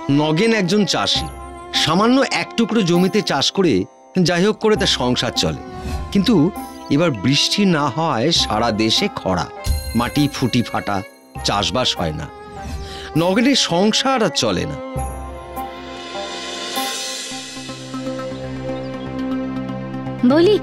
নগেন একজন চাষি, সামান্য এক টুকরো জমিতে চাষ করে যাই হোক করে তার সংসার চলে। কিন্তু এবার বৃষ্টি না হওয়ায় সারা দেশে খরা, মাটি ফুটি ফাটা, চাষবাস হয় না। নগেনের সংসার আর চলে না। বলি,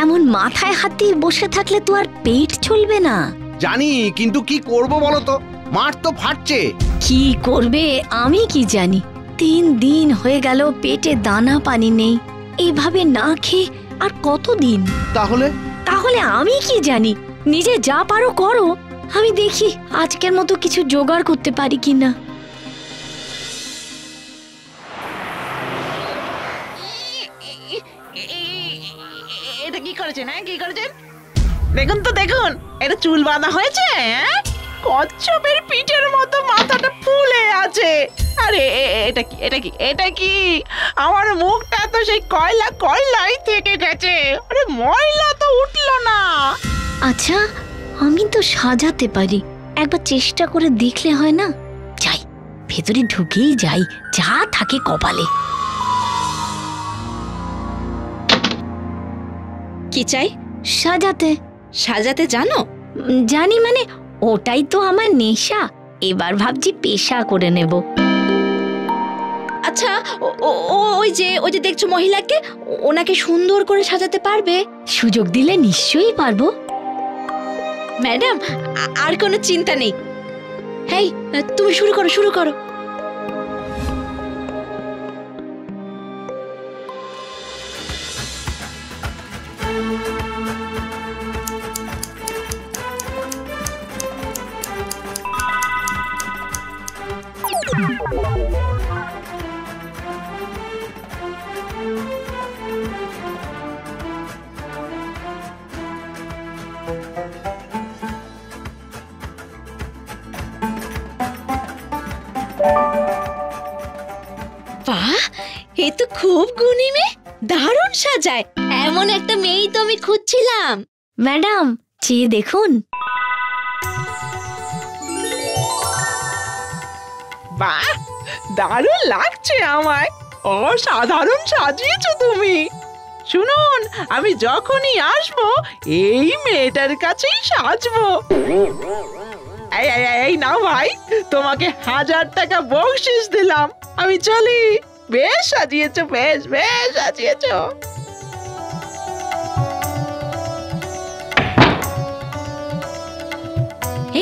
এমন মাথায় হাত দিয়ে বসে থাকলে তো আর পেট চলবে না। জানি, কিন্তু কি করব বলো তো, মাঠ তো ফাটছে। কি করবে আমি কি জানি। 3 দিন হয়ে গেল পেটে দানা পানি নেই। এইভাবে না খেয়ে আর কতদিন? তাহলে আমি কি জানি। নিজে যা পারো করো, আমি দেখি আজকের মতো কিছু জোগাড় করতে পারি কিনা। এটা কি করেছেন? কি করেছেন? দেখুন তো, দেখুন, এটা চুল বাঁধা হয়েছে। কচ্ছপের পিঠের মতো মাথাটা ফুলে আছে। আরে এটা কি, এটা কি, এটা কি? আমার মুখটা তো সেই কয়লাই থেকে গেছে। আরে ময়লা তো উঠলো না। আচ্ছা, আমি তো সাজাতে পারি, একবার চেষ্টা করে দেখলে হয় না? যাই, ভেতরে ঢুকেই যাই, যা থাকে কপালে। কি চাই? সাজাতে। সাজাতে জানো? জানি মানে, ওটাই তো আমার নেশা। এবার ভাবছি পেশা করে নেব। আচ্ছা, ওই যে দেখছো মহিলাকে, ওনাকে সুন্দর করে সাজাতে পারবে? সুযোগ দিলে নিশ্চয়ই পারবো। ম্যাডাম, আর কোনো চিন্তা নেই। হেই, তুমি শুরু করো, শুরু করো। বাহ, এ তো খুব গুণী মেয়ে, দারুণ সাজায়। এমন একটা মেয়েই তো আমি খুঁজছিলাম। ম্যাডাম, চেয়ে দেখুন। বাহ, দারুণ লাগছে আমায়। অসাধারণ সাজিয়েছো তুমি। শুনুন, আমি যখনই আসবো এই মেয়েটার কাছেই সাজবো। এই নাও ভাই, তোমাকে 1000 টাকা বকশিশ দিলাম। আমি চলি। বেশ সাজিয়েছো, বেশ বেশ সাজিয়েছো।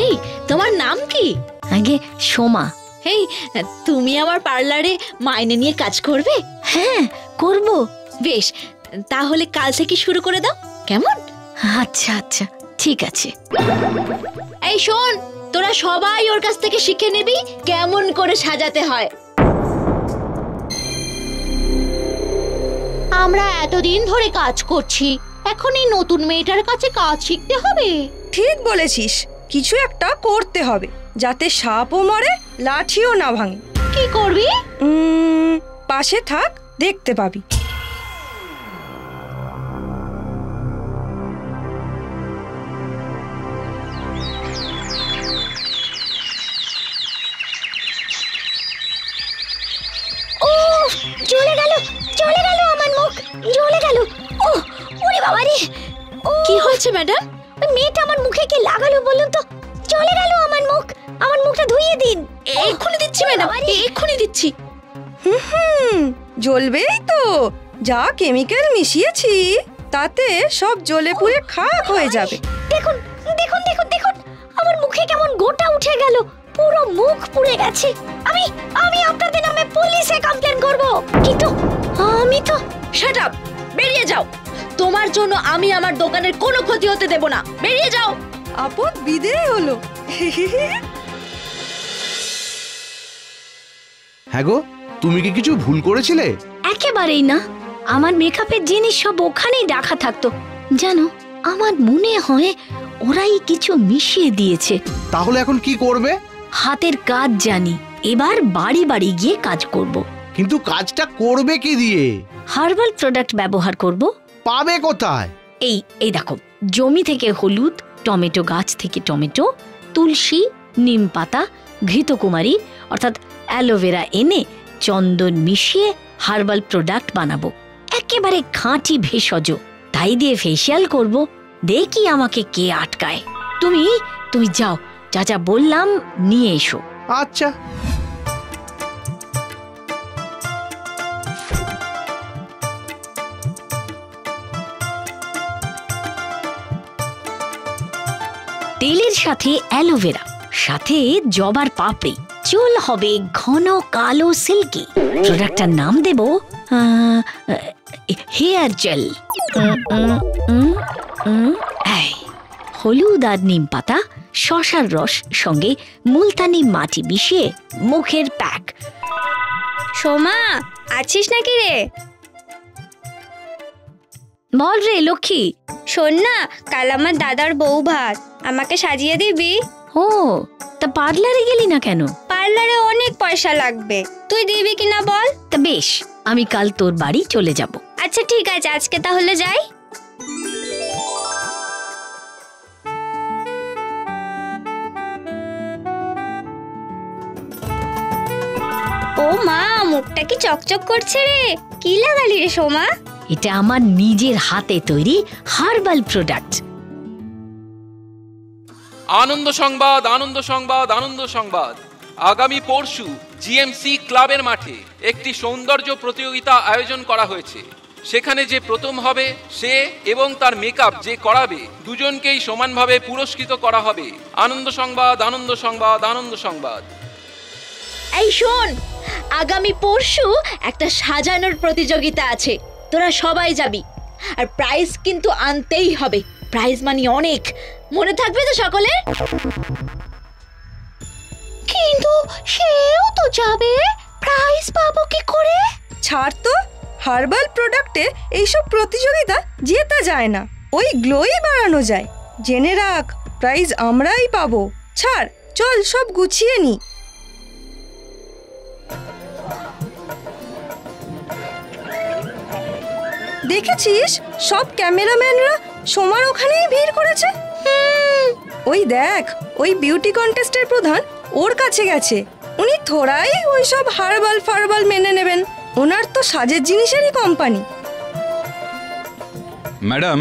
এই, তোমার নাম কি? আগে সোমা। এই, তুমি আমার পার্লারে মাইনে নিয়ে কাজ করবে? হ্যাঁ, করব। বেশ, তাহলে কাল থেকে শুরু করে দাও, কেমন? আচ্ছা আচ্ছা, ঠিক আছে। এই শোন, তোরা সবাই ওর কাছ থেকে শিখে নিবি কেমন করে সাজাতে হয়। আমরা এতদিন ধরে কাজ করছি, এখন এই নতুন মেয়েটার কাছে কাজ শিখতে হবে? ঠিক বলেছিস, কিছু একটা করতে হবে যাতে সাপও মরে, লাঠিও না ভাঙে। কি করবি? পাশে থাক, দেখতে পাবি। জ্বলে গেল, জ্বলে গেল আমার মুখ, জ্বলে গেল। ও ওরে বাবা রে! কি হয়েছে ম্যাডাম? মেয়েটা আমার মুখে কি লাগালো বলুন তো? জ্বলে গেল আমার মুখ, আমার মুখটা ধুইয়ে দিন। এক্ষুনি দিচ্ছি ম্যাডাম, এক্ষুনি দিচ্ছি। জ্বলবেই তো, যা কেমিক্যাল মিশিয়েছি তাতে সব জ্বলে পুড়ে খাক হয়ে যাবে। দেখুন দেখুন দেখুন দেখুন, আমার মুখে কেমন গোটা উঠে গেল, পুরো মুখ পুড়ে গেছে। আমি আমি আপনাদের নামে পুলিশে কমপ্লেন করব। কিন্তু আমি তো... শাট আপ, বেরিয়ে যাও। তোমার জন্য আমি আমার দোকানের কোনো ক্ষতি হতে দেব না, বেরিয়ে যাও। আপদ বিদেয় হলো। হ্যাঁ গো, তুমি কি কিছু ভুল করেছিলে? একেবারেই না, আমার মেকআপের জিনিস সব ওখানেই রাখা থাকতো। জানো, আমার মনে হয় ওরাই কিছু মিশিয়ে দিয়েছে। তাহলে এখন কি করবে? হাতের কাজ জানি, এবার বাড়ি বাড়ি গিয়ে কাজ করব। কিন্তু কাজটা করবে কি দিয়ে? হার্বাল প্রোডাক্ট ব্যবহার করব। পাবে কোথায়? এই দেখো, জমি থেকে হলুদ, টমেটো গাছ থেকে টমেটো, তুলসী, নিম পাতা, ঘৃতকুমারী অর্থাৎ অ্যালোভেরা এনে চন্দন মিশিয়ে হার্বাল প্রোডাক্ট বানাবো, একেবারে খাঁটি ভেষজ। তাই দিয়ে ফেসিয়াল করব, দেখি আমাকে কে আটকায়। তুমি তুমি যাও, যা যা বললাম নিয়ে এসো। আচ্ছা। তেলের সাথে অ্যালোভেরা, সাথে জবার পাপড়ি, চুল হবে ঘন কালো সিল্কি। প্রোডাক্টটার নাম দেব হেয়ার জেল। হলুদ আর নিম পাতা, শসার রস সঙ্গে মুলতানি মাটি মিশিয়ে মুখের প্যাক। সোমা, আছিস নাকি রে? বল রে লক্ষ্মী। শোন না, কাল আমার দাদার বউ ভাত, আমাকে সাজিয়ে দিবি? ও, তা পার্লারে গেলি না কেন? পার্লারে অনেক পয়সা লাগবে, তুই দিবি কিনা বল? তা বেশ, আমি কাল তোর বাড়ি চলে যাব। আচ্ছা ঠিক আছে, আজকে তাহলে যাই। ও মা, মুখটা কি চকচক করছে রে, কি লাগালি রে সোমা? এটা আমার নিজের হাতে তৈরি হার্বাল প্রোডাক্ট। আনন্দ সংবাদ, আনন্দ সংবাদ, আনন্দ সংবাদ। আগামী পরশু জিএমসি ক্লাবের মাঠে একটি সৌন্দর্য প্রতিযোগিতা আয়োজন করা হয়েছে। সেখানে যে প্রথম হবে সে এবং তার মেকআপ যে করাবে দুজনকেই সমানভাবে পুরস্কৃত করা হবে। আনন্দ সংবাদ, আনন্দ সংবাদ, আনন্দ সংবাদ। এই শোন, আগামী পরশু একটা সাজানোর প্রতিযোগিতা আছে, তোরা সবাই যাবি। আর প্রাইজ কিন্তু আনতেই হবে, প্রাইজ মানি অনেক, মনে থাকবে তো সকলের? কিন্তু সেও তো যাবে, প্রাইজ পাবো কি করে? ছাড় তো, হার্বাল প্রোডাক্টে এইসব প্রতিযোগিতা জেতা যায় না, ওই গ্লোই বাড়ানো যায়। জেনে রাখ, প্রাইজ আমরাই পাবো। ছাড়, চল সব গুছিয়ে নি। দেখেছিস, সব ক্যামেরাম্যানরা সোমার ওখানেই ভিড় করেছে। ওই দেখ, ওই বিউটি কন্টেস্টের প্রধান ওর কাছে গেছে। উনি থোড়াই ওই সব হার্বাল ফার্বাল মেনে নেবেন, ওনার তো সাজের জিনিসেরই কোম্পানি। ম্যাডাম,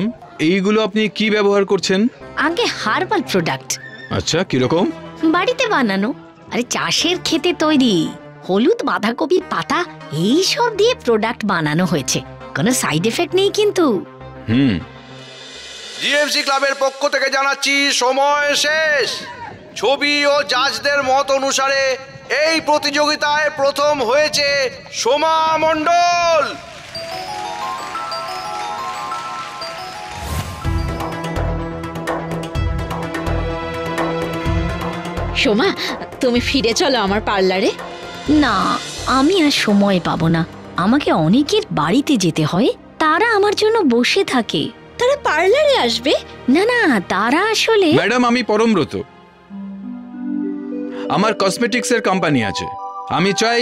এইগুলো আপনি কি ব্যবহার করছেন? আগে হার্বাল প্রোডাক্ট। আচ্ছা, কিরকম? বাড়িতে বানানো, আরে চাষের খেতে তৈরি। হলুদ, বাঁধাকপির পাতা এই সব দিয়ে প্রোডাক্ট বানানো হয়েছে, কোনো সাইড এফেক্ট নেই কিন্তু। জিএমসি ক্লাবের পক্ষ থেকে জানাচ্ছি, সময় শেষ। ছবি ও জাজদের মত অনুসারে এই প্রতিযোগিতায় প্রথম হয়েছে সোমা মণ্ডল। সোমা, তুমি ফিরে চলো আমার পার্লারে। না, আমি আর সময় পাবো না, আমাকে অনেকের বাড়িতে যেতে হয়, তারা আমার জন্য বসে থাকে। তারা পার্লারে আসবে? না না, তারা আসলে। ম্যাডাম, আমি পরমব্রত, আমার কসমেটিক্সের কোম্পানি আছে। আমি চাই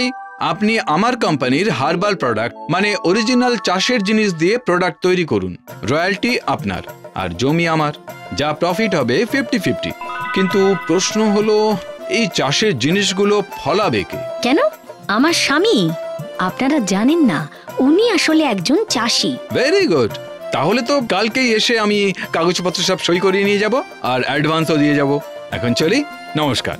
আপনি আমার কোম্পানির হার্বাল প্রোডাক্ট মানে অরিজিনাল চাষের জিনিস দিয়ে প্রোডাক্ট তৈরি করুন। রয়্যালটি আপনার আর জমি আমার, যা প্রফিট হবে 50-50। কিন্তু প্রশ্ন হলো, এই চাষের জিনিসগুলো ফলাবে কে? কেন? আমার স্বামী। আপনারা জানেন না, উনি আসলে একজন চাষি। ভেরি গুড, তাহলে তো কালকেই এসে আমি কাগজপত্র সব সই করিয়ে নিয়ে যাব আর অ্যাডভান্সও দিয়ে যাব। এখন চলি, নমস্কার।